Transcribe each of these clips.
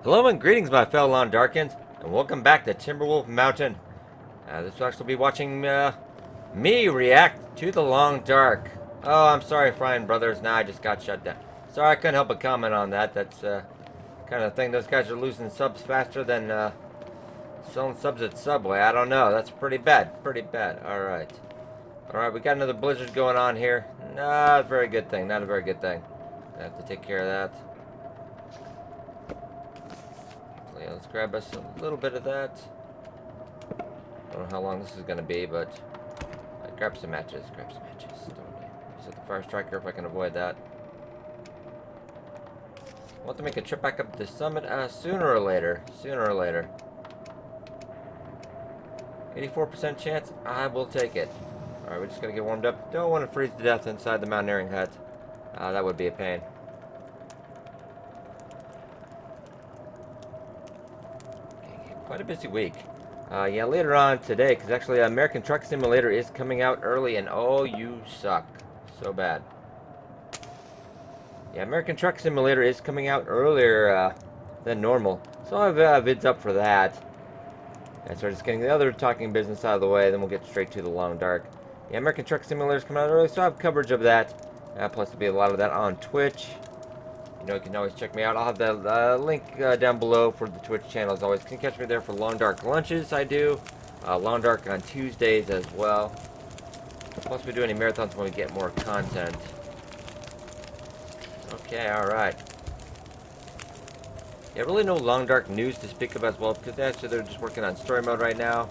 Hello and greetings, my fellow Lawn Darkins, and welcome back to Timberwolf Mountain. This will actually be watching me react to the Long Dark. Oh, I'm sorry, Frying Brothers. Nah, I just got shut down. Sorry, I couldn't help but comment on that. That's kind of thing. Those guys are losing subs faster than selling subs at Subway. I don't know. That's pretty bad. Pretty bad. All right. All right, we got another blizzard going on here. Not a very good thing. Not a very good thing. I have to take care of that. Yeah, let's grab us a little bit of that. I don't know how long this is going to be, but grab some matches. Grab some matches. Don't set the fire striker if I can avoid that. I want to make a trip back up to the summit sooner or later. Sooner or later. 84% chance. I will take it. Alright, we're just going to get warmed up. Don't want to freeze to death inside the mountaineering hut. That would be a pain. Quite a busy week. Yeah, later on today, because actually American Truck Simulator is coming out early, and oh, you suck. So bad. Yeah, American Truck Simulator is coming out earlier than normal. So I'll have vids up for that. And so just getting the other talking business out of the way, then we'll get straight to the Long Dark. Yeah, American Truck Simulator is coming out early, so I have coverage of that. Plus there'll be a lot of that on Twitch. You know, you can always check me out. I'll have the link down below for the Twitch channel as always. You can catch me there for Long Dark lunches, I do. Long Dark on Tuesdays as well. Plus we do any marathons when we get more content. Okay, alright. Yeah, really no Long Dark news to speak of as well, because actually they're just working on story mode right now.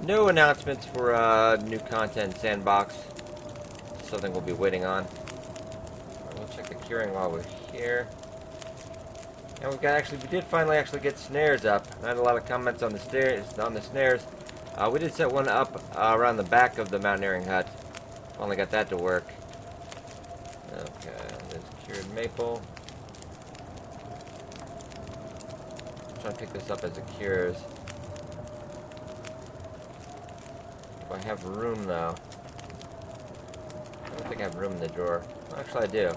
No announcements for new content Sandbox. Something we'll be waiting on. We'll check the curing while we're here. And we did finally get snares up. I had a lot of comments on the snares. We did set one up around the back of the mountaineering hut. Finally got that to work. Okay, there's cured maple. I'm trying to pick this up as it cures. Do I have room though? I don't think I have room in the drawer. Actually, I do.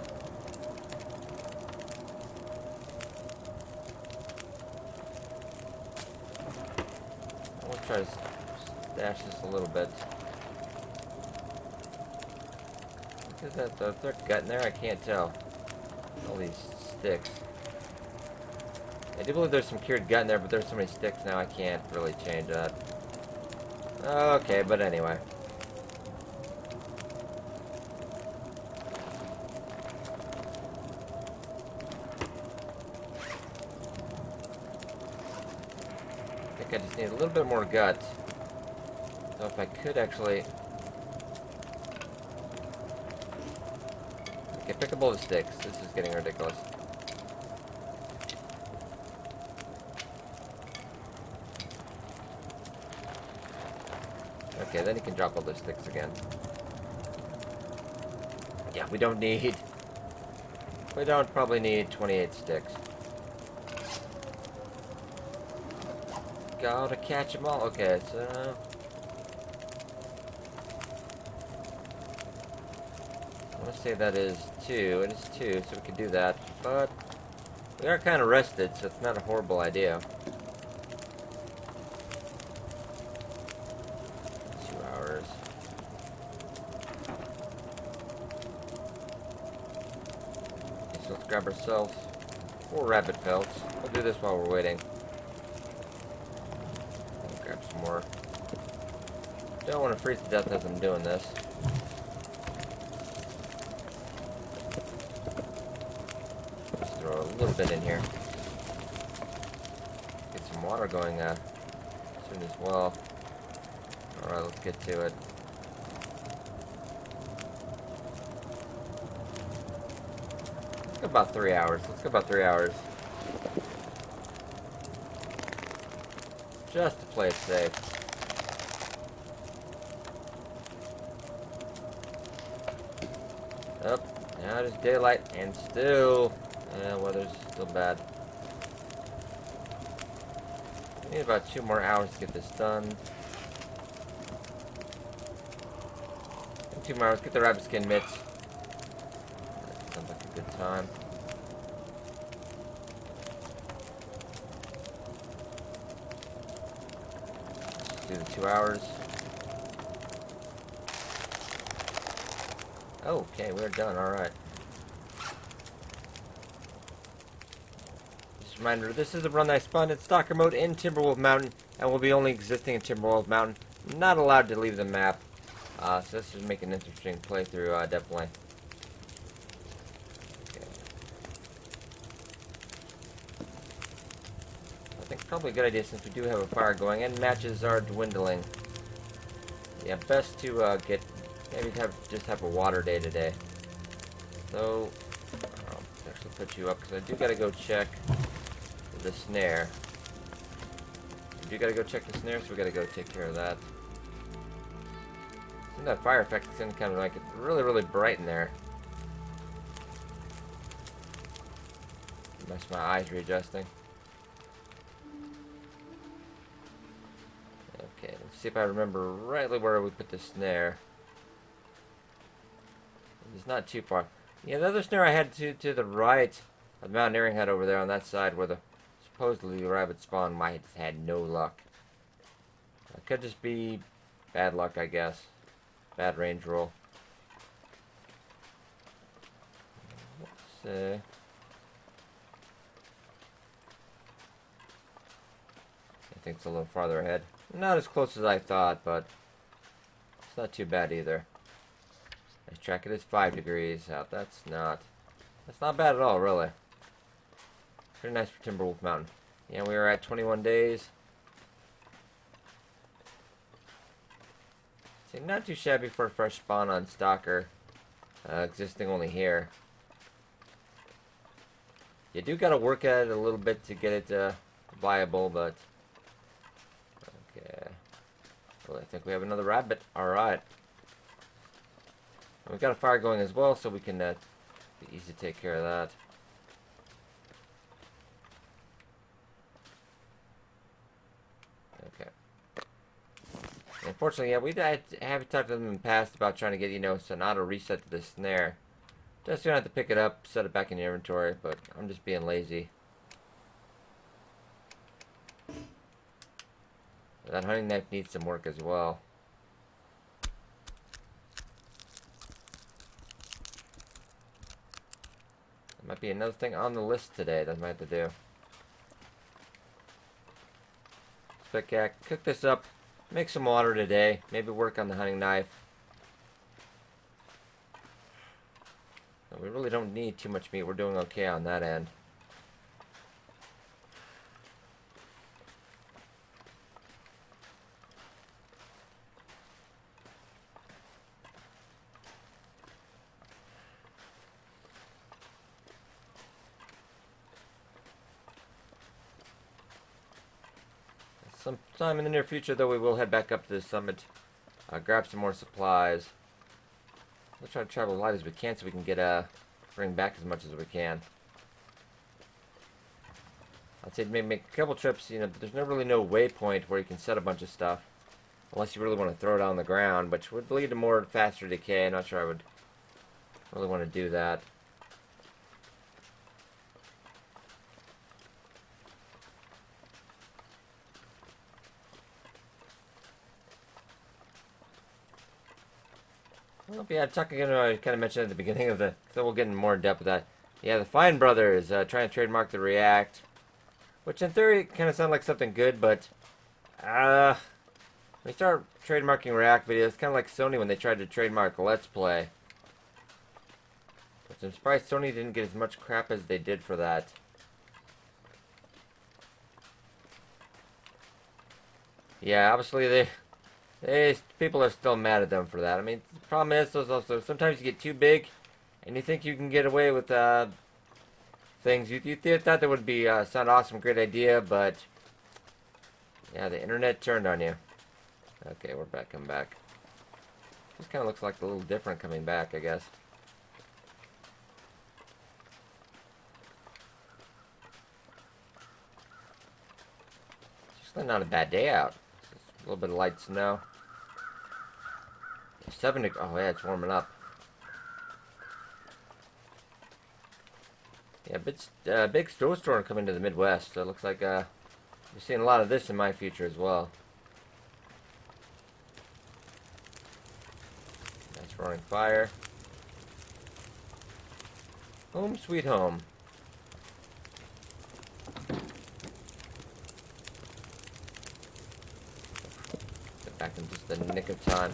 I want to try to stash this a little bit. Is that the third gut in there? I can't tell. All these sticks. I do believe there's some cured gut in there, but there's so many sticks now I can't really change that. Okay, but anyway. I just need a little bit more gut. So if I could actually... Okay, pick up all the sticks. This is getting ridiculous. Okay, then you can drop all those sticks again. Yeah, we don't probably need 28 sticks. Gotta catch them all. Okay, so... I want to say that is 2. It is 2, so we can do that. But we are kind of rested, so it's not a horrible idea. 2 hours. Okay, so let's grab ourselves 4 rabbit pelts. We'll do this while we're waiting. Grab some more. Don't want to freeze to death as I'm doing this. Just throw a little bit in here. Get some water going soon as well. Alright, let's get to it. Let's go about 3 hours. Let's go about 3 hours. Just to play it safe. Up, now it is daylight, and still, weather's still bad. We need about 2 more hours to get this done. 2 more hours, get the rabbit skin mitts. That sounds like a good time. do the 2 hours. Okay, we're done. Alright. Just a reminder, this is a run that I spawned in Stalker mode in Timberwolf Mountain, and will be only existing in Timberwolf Mountain. Not allowed to leave the map. So this is making an interesting playthrough, definitely. Okay. I think probably a good idea since we do have a fire going and matches are dwindling. Yeah, best to maybe just have a water day today. So I'll actually put you up because I do gotta go check the snare. We do gotta go check the snare, so we gotta go take care of that. And that fire effect is kind of like it's really, really bright in there. Mess my eyes readjusting. Okay, let's see if I remember rightly where we put the snare. It's not too far. Yeah, the other snare I had to the right of the mountaineering hut over there on that side where the supposedly the rabbit spawn. I had no luck. It could just be bad luck, I guess. Bad range roll. Let's see. I think it's a little farther ahead. Not as close as I thought, but it's not too bad either. Let's track it. It's 5 degrees out. That's not bad at all, really. Pretty nice for Timberwolf Mountain. Yeah, we were at 21 days. See, not too shabby for a fresh spawn on Stalker. Existing only here. You do gotta work at it a little bit to get it viable, but okay. Well, I think we have another rabbit. Alright. And we've got a fire going as well, so we can be easy to take care of that. Okay. Unfortunately, yeah, I have talked to them in the past about trying to get, an auto reset to the snare. Just so you don't have to pick it up, set it back in your inventory, but I'm just being lazy. That hunting knife needs some work as well. That might be another thing on the list today that I might have to do. But yeah, cook this up, make some water today, maybe work on the hunting knife. We really don't need too much meat, we're doing okay on that end. Sometime in the near future, though, we will head back up to the summit, grab some more supplies. We'll try to travel as light as we can so we can bring back as much as we can. I'd say maybe make a couple trips. There's really no waypoint where you can set a bunch of stuff, unless you really want to throw it on the ground, which would lead to more faster decay. I'm not sure I would really want to do that. Well, yeah, talking, I kind of mentioned at the beginning of so we'll get in more in depth with that. Yeah, the Fine Brothers trying to trademark the React, which in theory kind of sounds like something good, but when you start trademarking React videos, it's kind of like Sony when they tried to trademark Let's Play. Which I'm surprised Sony didn't get as much crap as they did for that. Yeah, obviously people are still mad at them for that. I mean, the problem is also sometimes you get too big, and you think you can get away with things. You thought that would be sound awesome, great idea, but yeah, the internet turned on you. Okay, we're back. Come back. This kind of looks like a little different coming back, I guess. It's just not a bad day out. A little bit of light snow. 7 degrees. Oh yeah, it's warming up. Yeah, big snowstorm coming to the Midwest. So it looks like you're seeing a lot of this in my future as well. roaring fire. Home sweet home. Get back in just the nick of time.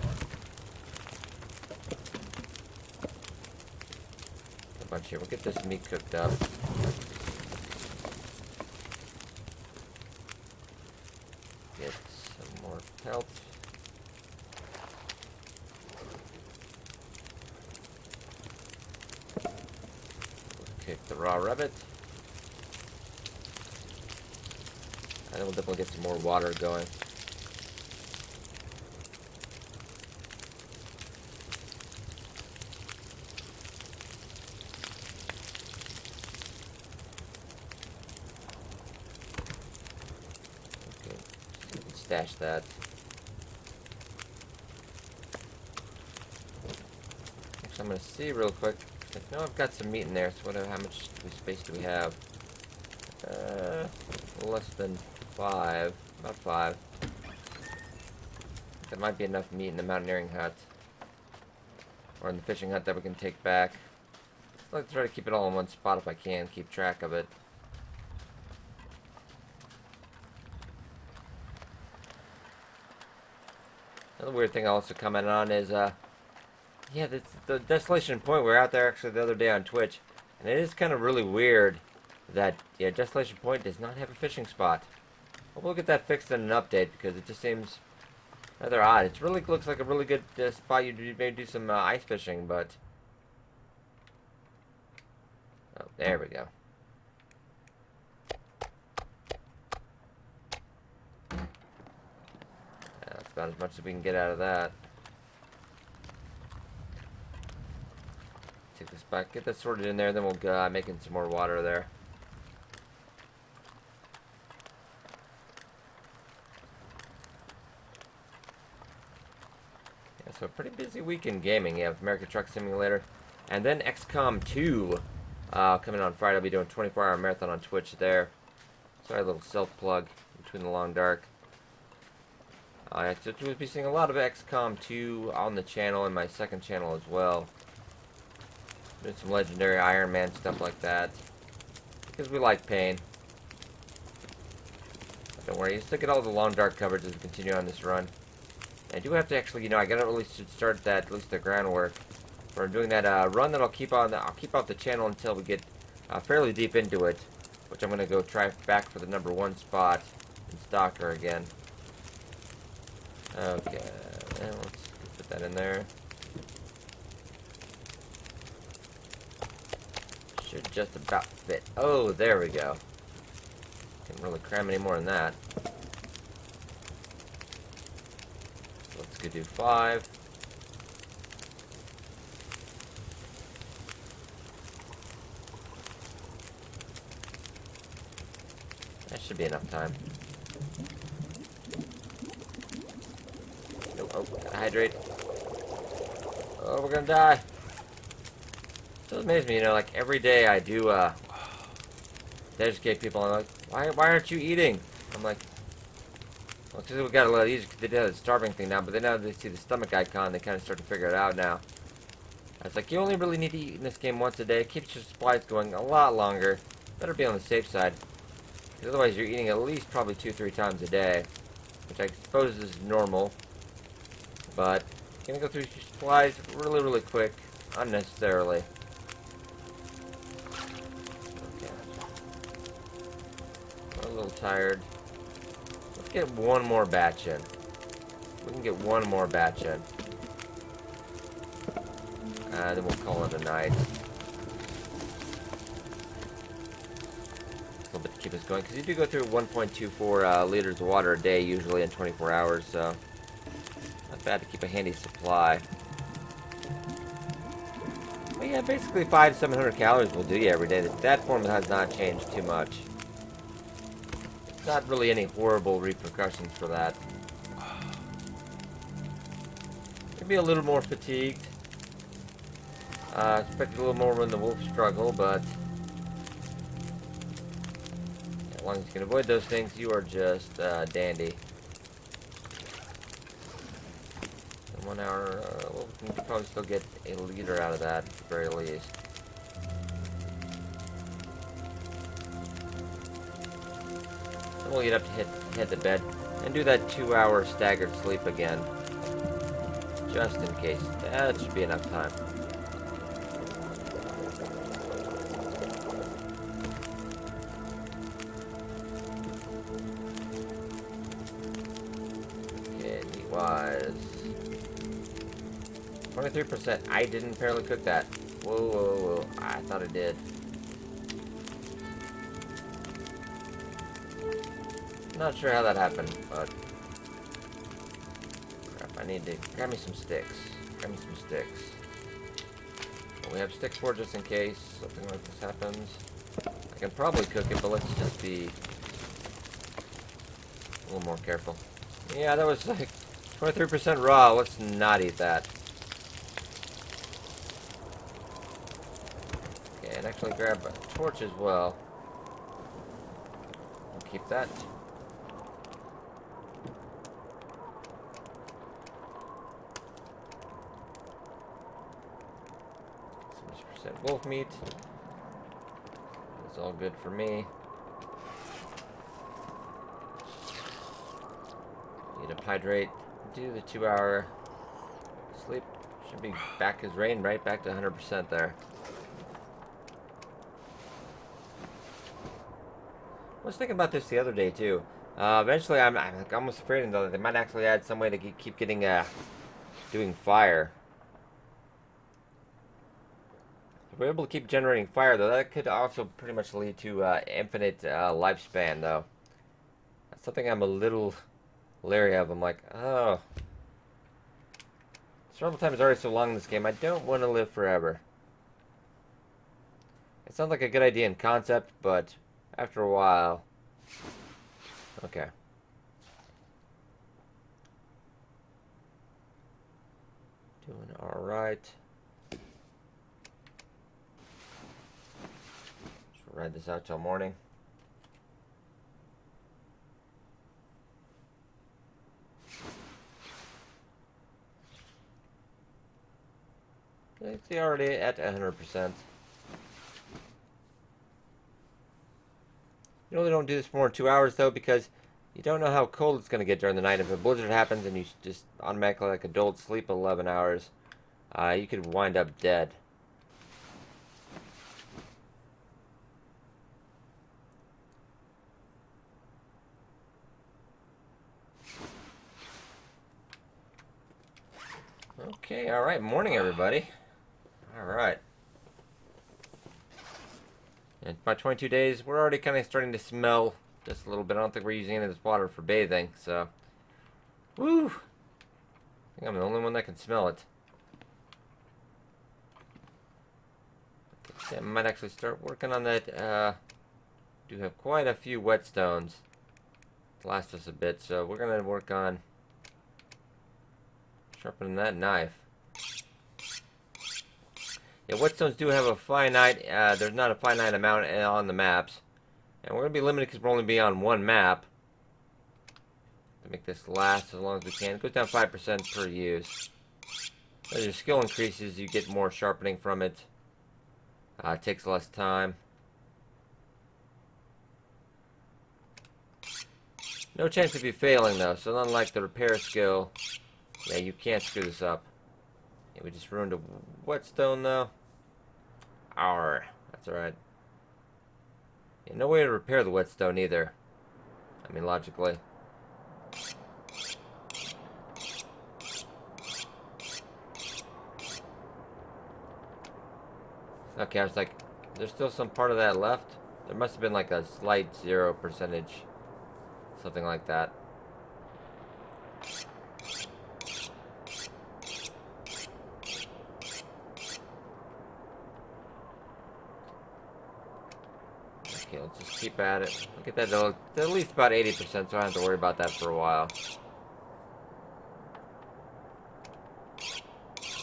A bunch here. We'll get this meat cooked up. Get some more pelts. Kick the raw rabbit. And then we'll definitely get some more water going. Okay, so we can stash that. Actually, I'm going to see real quick. I know I've got some meat in there, so how much space do we have? Less than 5. About 5. That might be enough meat in the mountaineering hut. Or in the fishing hut that we can take back. I'd like to try to keep it all in one spot if I can, keep track of it. Another weird thing I also commented on is, yeah, the Desolation Point, we were out there actually the other day on Twitch, and it is kind of really weird that, yeah, Desolation Point does not have a fishing spot. But we'll get that fixed in an update, because it just seems rather odd. It really looks like a really good spot you may do some ice fishing, but... Oh, there we go. Yeah, that's about as much as we can get out of that. Take this back, get that sorted in there, then we'll make in some more water there. Yeah, so a pretty busy week in gaming. You have American Truck Simulator, and then XCOM 2 coming on Friday. I'll be doing a 24-hour marathon on Twitch there. Sorry, a little self-plug between the long dark. We'll be seeing a lot of XCOM 2 on the channel and my second channel as well. Doing some legendary Iron Man stuff like that. Because we like pain. But don't worry, you still get all the long dark coverage as we continue on this run. I do have to actually, I gotta really start that, at least the groundwork. For doing that run that I'll keep off the channel until we get fairly deep into it. Which I'm gonna go try back for the #1 spot in Stalker again. Okay, and let's put that in there. Should just about fit. Oh, there we go. Can't really cram any more than that. So let's go do 5. That should be enough time. Oh, gotta hydrate. Oh, we're gonna die. It amazes me, like every day I do educate people. I'm like, why aren't you eating? I'm like, well, because we got a lot easier because they did a starving thing now, but then now they see the stomach icon, they kind of start to figure it out now. It's like, you only really need to eat in this game once a day. It keeps your supplies going a lot longer. Better be on the safe side. Because otherwise you're eating at least probably 2-3 times a day, which I suppose is normal. But you're gonna go through your supplies really, really quick, unnecessarily. A little tired. Let's get one more batch in. We can get one more batch in. Then we'll call it a night. A little bit to keep us going, because you do go through 1.24 liters of water a day usually in 24 hours, so not bad to keep a handy supply. But yeah, basically 500-700 calories will do you every day. That formula has not changed too much. Not really any horrible repercussions for that. Maybe a little more fatigued. Expected a little more when the wolf struggle, but as long as you can avoid those things, you are just dandy. 1 hour, well, we can probably still get a liter out of that, at the very least. Then we'll get up to head to bed, and do that 2-hour staggered sleep again. Just in case. That should be enough time. Okay, he was 23%. I didn't fairly cook that. Whoa, whoa, whoa. I thought I did. Not sure how that happened, but crap, I need to grab me some sticks. Grab me some sticks. Well, we have sticks for just in case something like this happens. I can probably cook it, but let's just be a little more careful. Yeah, that was like 23% raw. Let's not eat that. Okay, and actually grab a torch as well. We'll keep that. 70% wolf meat. That's all good for me. Need to hydrate. Do the 2-hour sleep. Should be back as rain, right back to 100% there. I was thinking about this the other day too. Eventually, I'm almost afraid though that they might actually add some way to keep getting doing fire. If we're able to keep generating fire, though, that could also pretty much lead to infinite lifespan, though. That's something I'm a little leery of. I'm like, oh, survival time is already so long in this game. I don't want to live forever. It sounds like a good idea in concept, but after a while, okay. Doing all right. Ride this out till morning. It's already at 100%. You really don't do this for more than 2 hours though, because you don't know how cold it's going to get during the night. If a blizzard happens and you just automatically, like adults, sleep 11 hours, you could wind up dead. Okay, alright, morning everybody. Alright. And by 22 days, we're already kind of starting to smell just a little bit. I don't think we're using any of this water for bathing, so. Woo! I think I'm the only one that can smell it. I might actually start working on that. Do have quite a few whetstones to last us a bit, so we're going to work on sharpening that knife. Yeah, whetstones do have a finite, there's not a finite amount on the maps. And we're going to be limited because we're only be on one map. To make this last as long as we can. It goes down 5% per use. As your skill increases, you get more sharpening from it. It takes less time. No chance of you failing though, so unlike the repair skill, yeah, you can't screw this up. Yeah, we just ruined a whetstone though. Arr, that's alright. Yeah, no way to repair the whetstone either. I mean, logically. Okay, I was like, there's still some part of that left? There must have been like a slight 0%. Something like that. Okay, let's just keep at it. We'll get that to at least about 80%, so I don't have to worry about that for a while.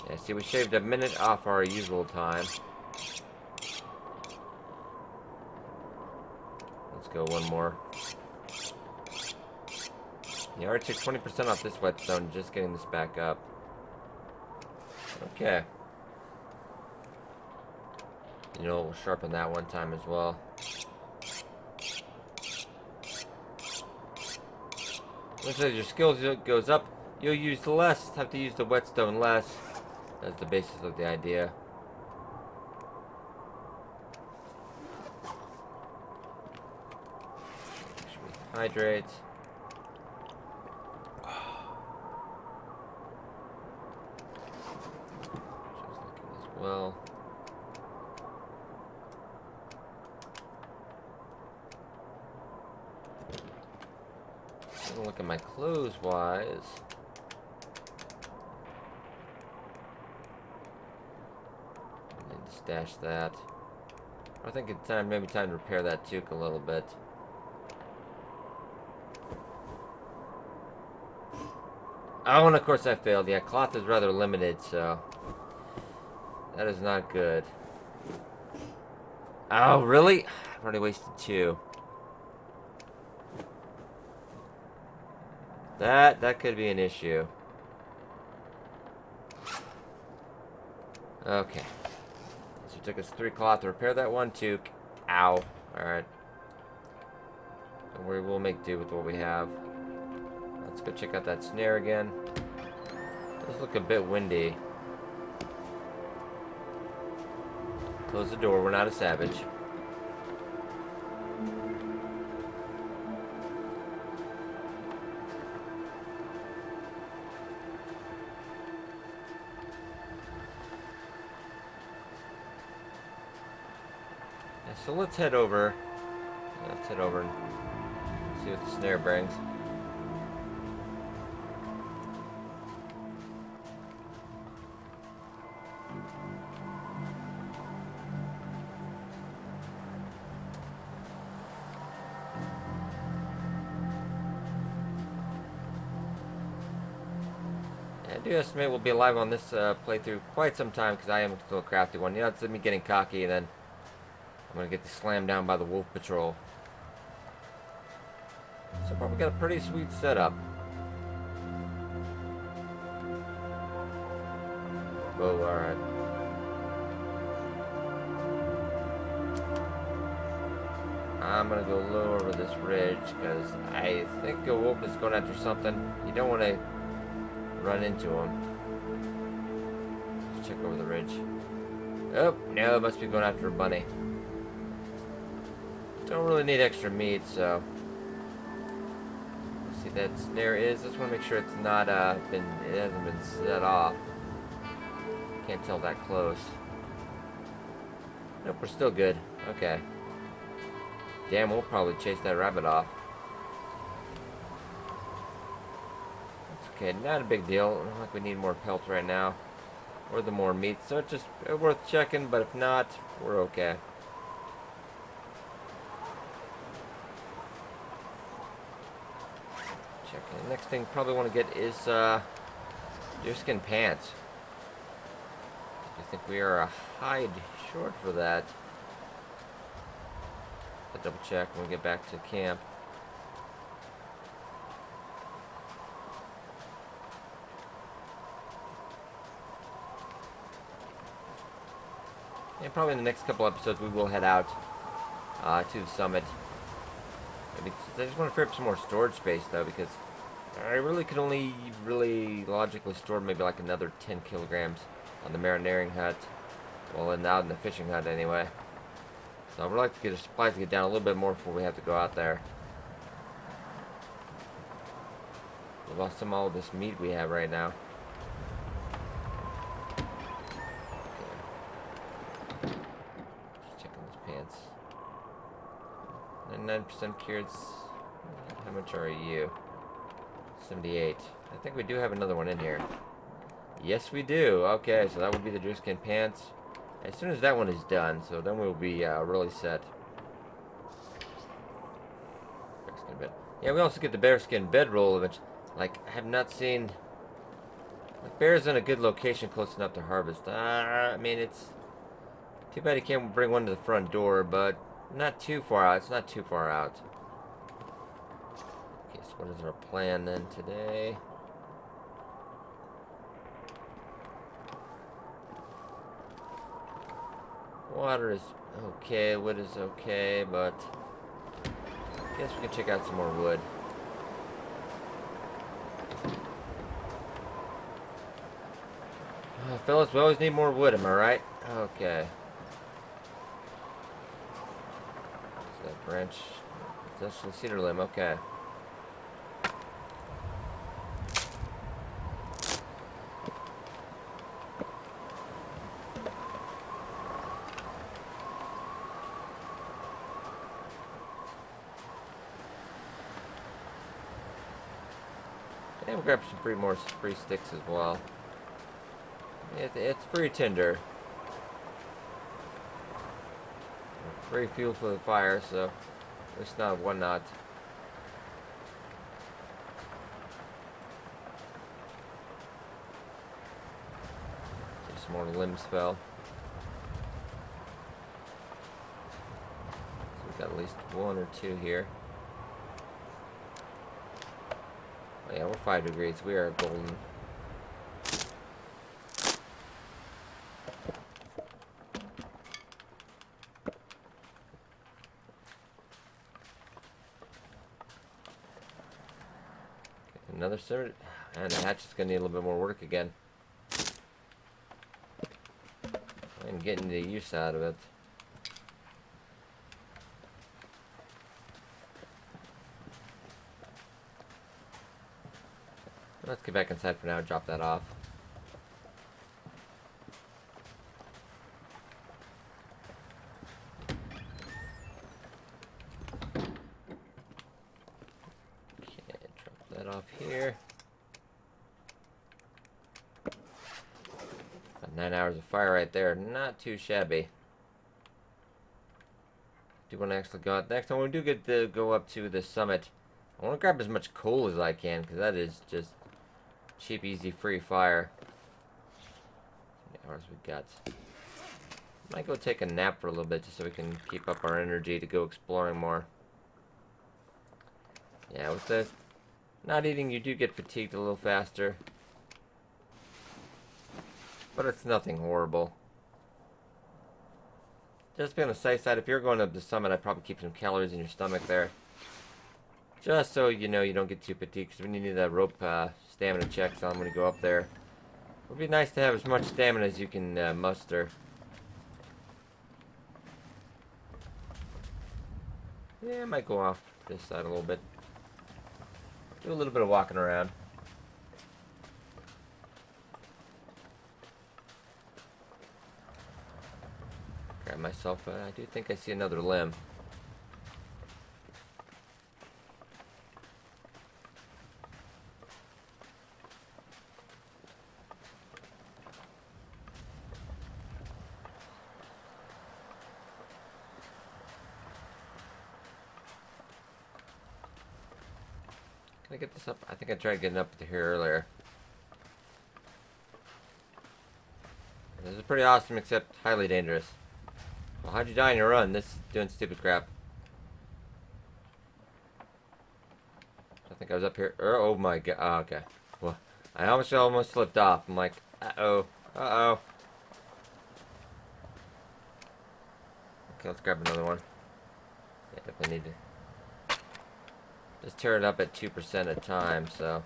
Yeah, see, we shaved a minute off our usual time. Let's go one more. Yeah, I already took 20% off this whetstone, just getting this back up. Okay. You know, we'll sharpen that one time as well. Looks like your skills goes up, you'll use less, have to use the whetstone less. That's the basis of the idea. Make sure we hydrate. Just looking as well. Look at my clothes wise. I need to stash that. I think it's time, maybe time to repair that toque a little bit. Oh, and of course I failed. Yeah, cloth is rather limited, so that is not good. Oh, really? I've already wasted 2. That could be an issue. Okay. So it took us 3 cloth to repair that one toque. Ow. Alright. Don't worry, we'll make do with what we have. Let's go check out that snare again. It does look a bit windy. Close the door, we're not a savage. So let's head over. Let's head over and see what the snare brings. I do estimate we'll be alive on this playthrough quite some time because I am still a crafty one. You know, it's me getting cocky and then I'm going to get slammed down by the wolf patrol. So far we got a pretty sweet setup. Whoa, alright. I'm going to go low over this ridge because I think a wolf is going after something. You don't want to run into him. Let's check over the ridge. Oh, no, it must be going after a bunny. Don't really need extra meat, so see that snare is. Just want to make sure it's not it hasn't been set off. Can't tell that close. Nope, we're still good. Okay. Damn, we'll probably chase that rabbit off. That's okay, not a big deal. I don't think we need more pelts right now, or the more meat. So it's just worth checking. But if not, we're okay. The next thing probably want to get is deerskin pants. I think we are a hide short for that. I'll double check when we get back to camp. And probably in the next couple episodes we will head out to the summit. Maybe, I just want to free up some more storage space though, because I really could only really logically store maybe like another 10 kilograms on the marineering hut. Well, and out in the fishing hut anyway. So I would like to get the supplies to get down a little bit more before we have to go out there. We lost some of all this meat we have right now. Okay. Just checking these pants. 99% cured. How much are you? 78. I think we do have another one in here. Yes, we do. Okay, so that would be the deerskin pants. As soon as that one is done, so then we'll be really set. Bearskin bed. Yeah, we also get the bearskin bedroll, which, like, I have not seen. Like, bears in a good location close enough to harvest. I mean, it's too bad you can't bring one to the front door, but not too far out. It's not too far out. Okay, so what is our plan then today? Water is okay, wood is okay, but I guess we can check out some more wood. Fellas, we always need more wood, am I right? Okay. So that branch, it's actually cedar limb, okay. And we'll grab some free sticks as well. It's free tinder. Free fuel for the fire, so it's not one not. Some more limbs fell. So we've got at least one or two here. Oh yeah, we're 5 degrees. We are golden. Another sword, and the hatch is going to need a little bit more work again. And getting the use out of it. Let's get back inside for now and drop that off. Okay, drop that off here. 9 hours of fire right there. Not too shabby. Do want to actually go out next. When we do get to go up to the summit, I want to grab as much coal as I can, because that is just cheap, easy, free fire. How many hours we got? Might go take a nap for a little bit just so we can keep up our energy to go exploring more. Yeah, with the not eating, you do get fatigued a little faster. But it's nothing horrible. Just be on the safe side, if you're going up the summit, I'd probably keep some calories in your stomach there. Just so you know you don't get too fatigued, because when you need that rope stamina checks on when you go up there. It would be nice to have as much stamina as you can muster. Yeah, I might go off this side a little bit. Do a little bit of walking around. Grab myself, I do think I see another limb. Can I get this up? I think I tried getting up to here earlier. This is pretty awesome, except highly dangerous. Well, how'd you die in your run? This is doing stupid crap. I think I was up here. Oh my god. Oh, okay. Well, I almost slipped off. I'm like, uh-oh. Uh-oh. Okay, let's grab another one. Yeah, definitely need to just tear it up at 2% at a time, so.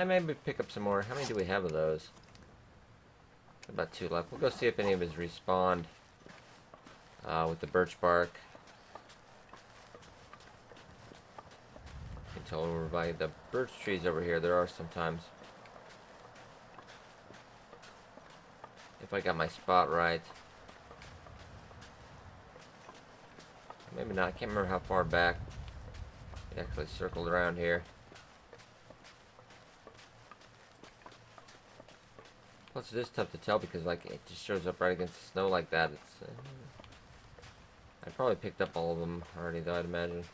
Maybe pick up some more. How many do we have of those? About 2 left. We'll go see if any of his respawned with the birch bark. You can tell over by the birch trees over here. There are sometimes. If I got my spot right. Maybe not. I can't remember how far back. It actually circled around here. Plus, it is tough to tell because, like, it just shows up right against the snow like that. It's. I probably picked up all of them already, though, I'd imagine.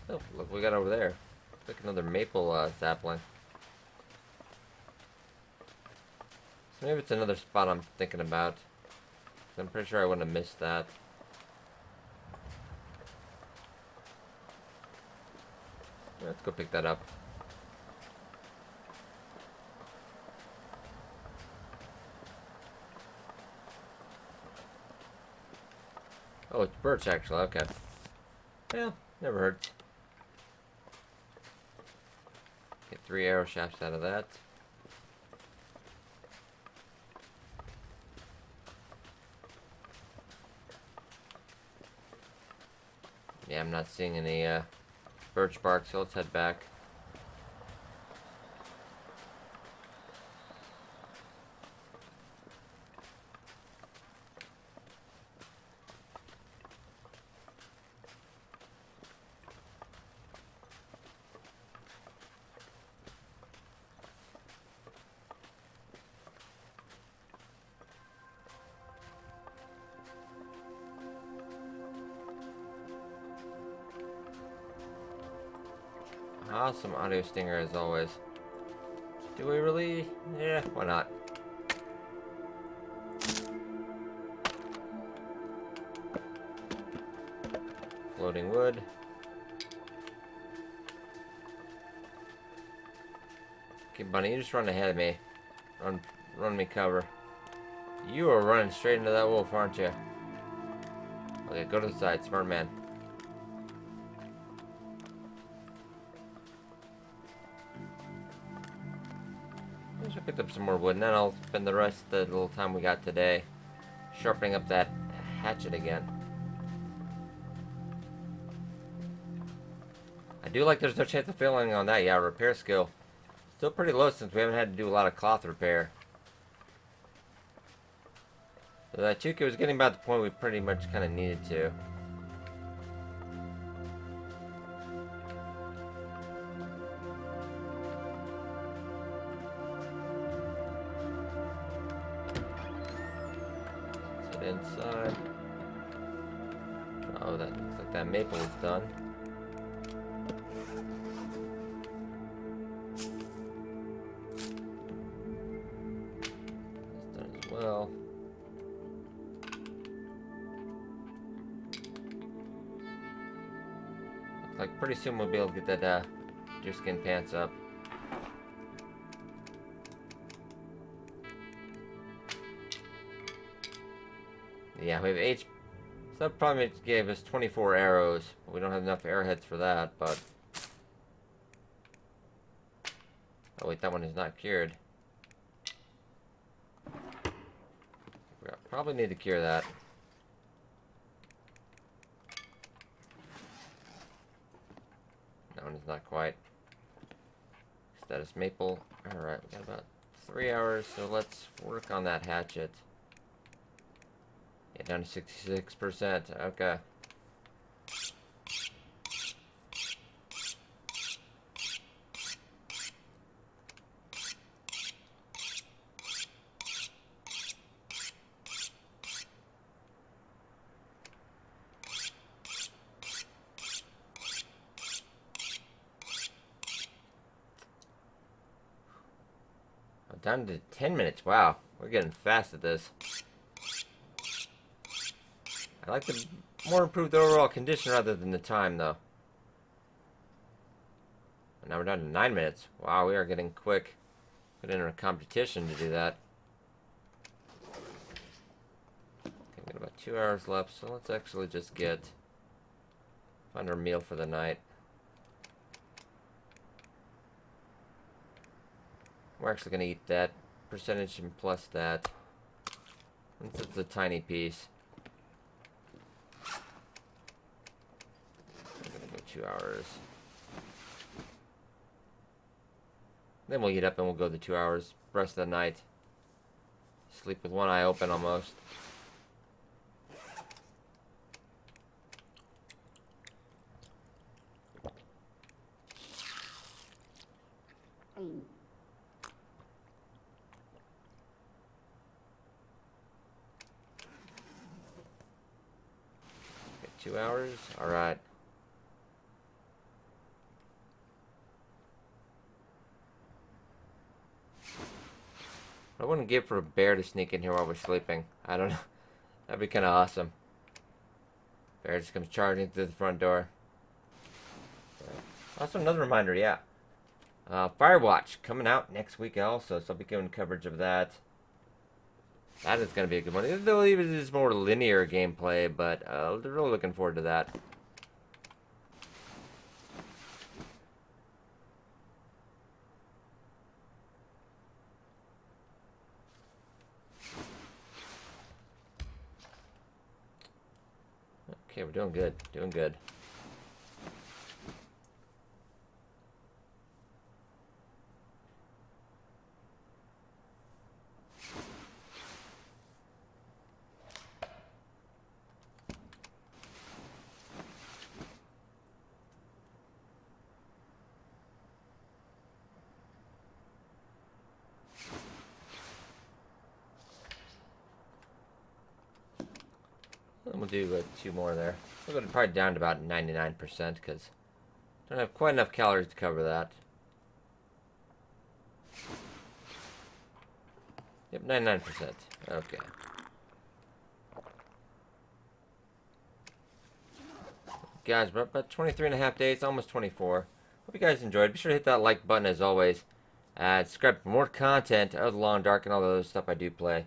Oh, look what we got over there. Looks like another maple sapling. So maybe it's another spot I'm thinking about. I'm pretty sure I wouldn't have missed that. Let's go pick that up. Oh, it's birch actually. Okay. Yeah, never heard. Get 3 arrow shafts out of that. Yeah, I'm not seeing any birch bark, so let's head back. Awesome audio stinger as always. Do we really? Yeah, why not? Floating wood. Okay, Bunny, you just run ahead of me. Run me cover. You are running straight into that wolf, aren't you? Okay, go to the side, smart man. I should pick up some more wood, and then I'll spend the rest of the little time we got today sharpening up that hatchet again. I do like there's no chance of failing on that. Yeah, repair skill. Still pretty low since we haven't had to do a lot of cloth repair. So that Chuka was getting about the point we pretty much kind of needed to. Let's get inside. Oh, that looks like that maple is done. That's done as well. Like pretty soon we'll be able to get that deerskin pants up. Yeah, we have H. So that probably gave us 24 arrows. We don't have enough arrowheads for that, but. Oh wait, that one is not cured. We probably need to cure that. That one is not quite. Status maple. Alright, we got about 3 hours, so let's work on that hatchet. Yeah, down to 66%. Okay. Down to 10 minutes. Wow, we're getting fast at this. I like to more improve the overall condition rather than the time, though. And now we're down to 9 minutes. Wow, we are getting quick. Could enter a competition to do that. Okay, we got about 2 hours left, so let's actually just find our meal for the night. We're actually going to eat that percentage and plus that. Since it's a tiny piece. I'm going to go 2 hours. Then we'll eat up and we'll go the 2 hours. Rest of the night. Sleep with one eye open almost. Okay, 2 hours. All right. I wouldn't give for a bear to sneak in here while we're sleeping. I don't know. That'd be kind of awesome. Bear just comes charging through the front door. Also, another reminder, yeah. Firewatch coming out next week also, so I'll be giving coverage of that. That is going to be a good one. I believe it is more linear gameplay, but really looking forward to that. Okay, we're doing good. Doing good. And we'll do 2 more there. We'll go probably down to about 99% because don't have quite enough calories to cover that. Yep, 99%. Okay. Guys, we're about 23 and a half days, almost 24. Hope you guys enjoyed. Be sure to hit that like button as always. And subscribe for more content of the Long Dark and all the other stuff I do play.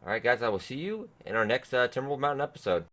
Alright guys, I will see you in our next Timberwolf Mountain episode.